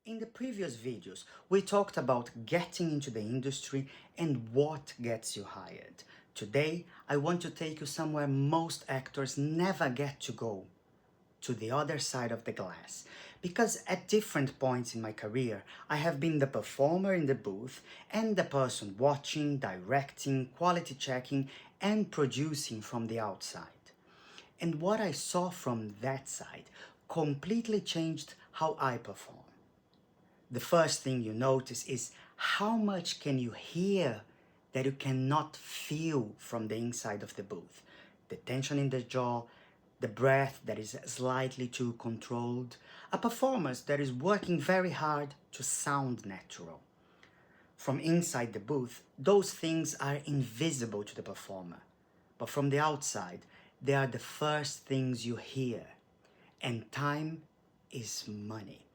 In the previous videos, we talked about getting into the industry and what gets you hired. Today, I want to take you somewhere most actors never get to go, to the other side of the glass. Because at different points in my career, I have been the performer in the booth and the person watching, directing, quality checking, and producing from the outside. And what I saw from that side completely changed how I perform. The first thing you notice is how much can you hear that you cannot feel from the inside of the booth. The tension in the jaw, the breath that is slightly too controlled, a performance that is working very hard to sound natural. From inside the booth, those things are invisible to the performer. But from the outside, they are the first things you hear. And time is money.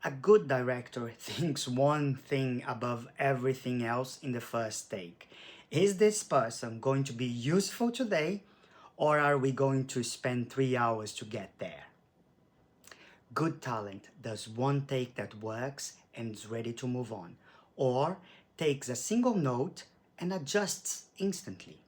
A good director thinks one thing above everything else in the first take. Is this person going to be useful today, or are we going to spend 3 hours to get there? Good talent does one take that works and is ready to move on, or takes a single note and adjusts instantly.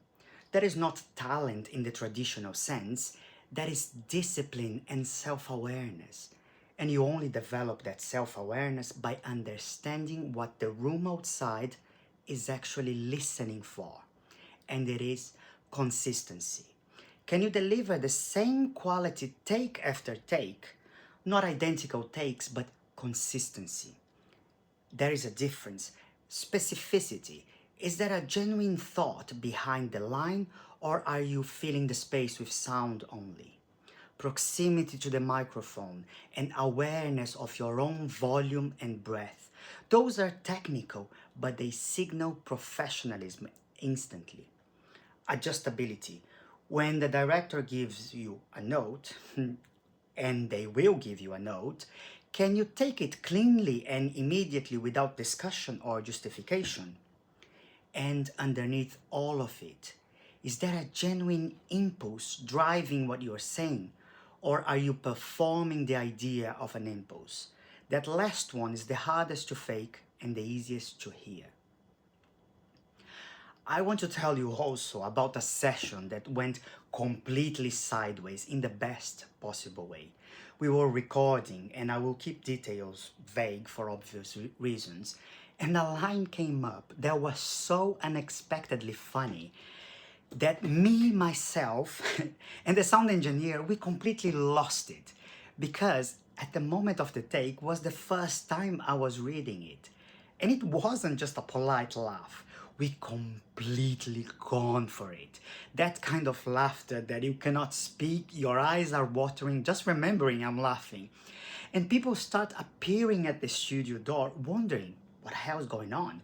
That is not talent in the traditional sense, that is discipline and self-awareness. And you only develop that self-awareness by understanding what the room outside is actually listening for. And it is consistency. Can you deliver the same quality take after take? Not identical takes, but consistency. There is a difference. Specificity. Is there a genuine thought behind the line, or are you filling the space with sound only? Proximity to the microphone and awareness of your own volume and breath. Those are technical, but they signal professionalism instantly. Adjustability. When the director gives you a note, and they will give you a note, can you take it cleanly and immediately without discussion or justification? And underneath all of it, is there a genuine impulse driving what you're saying? Or are you performing the idea of an impulse? That last one is the hardest to fake and the easiest to hear. I want to tell you also about a session that went completely sideways in the best possible way. We were recording, and I will keep details vague for obvious reasons, and a line came up that was so unexpectedly funny that me, myself, and the sound engineer, we completely lost it, because at the moment of the take was the first time I was reading it. And it wasn't just a polite laugh. We completely gone for it. That kind of laughter that you cannot speak, your eyes are watering just remembering I'm laughing. And people start appearing at the studio door wondering what the hell is going on.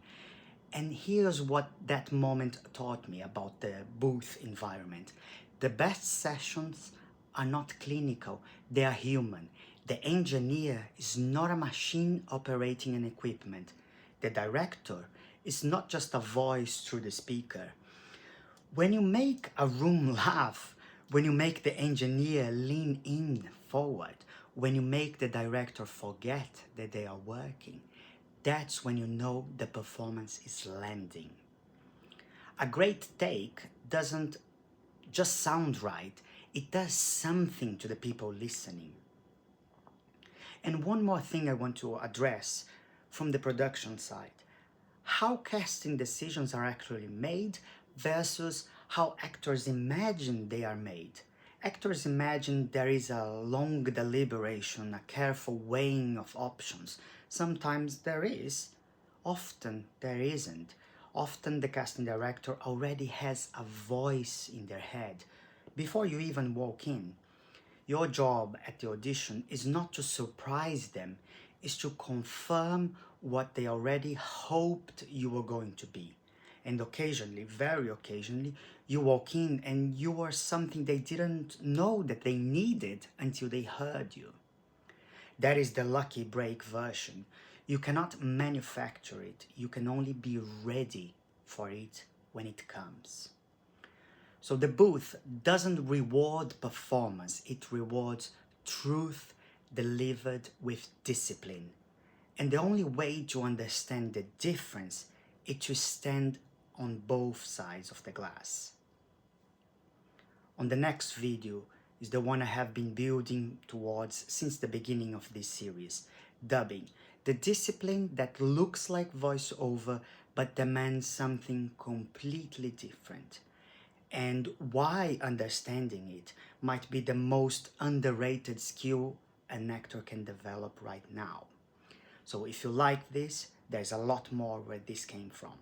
And here's what that moment taught me about the booth environment. The best sessions are not clinical, they are human. The engineer is not a machine operating an equipment. The director is not just a voice through the speaker. When you make a room laugh, when you make the engineer lean in forward, when you make the director forget that they are working, that's when you know the performance is landing. A great take doesn't just sound right, it does something to the people listening. And one more thing I want to address from the production side. How casting decisions are actually made versus how actors imagine they are made. Actors imagine there is a long deliberation, a careful weighing of options. Sometimes there is, often there isn't. Often the casting director already has a voice in their head before you even walk in. Your job at the audition is not to surprise them, is to confirm what they already hoped you were going to be. And occasionally, very occasionally, you walk in and you are something they didn't know that they needed until they heard you. That is the lucky break version. You cannot manufacture it. You can only be ready for it when it comes. So the booth doesn't reward performance. It rewards truth delivered with discipline. And the only way to understand the difference is to stand on both sides of the glass. On the next video is the one I have been building towards since the beginning of this series, dubbing, the discipline that looks like voiceover but demands something completely different, and why understanding it might be the most underrated skill an actor can develop right now. So if you like this, there's a lot more where this came from.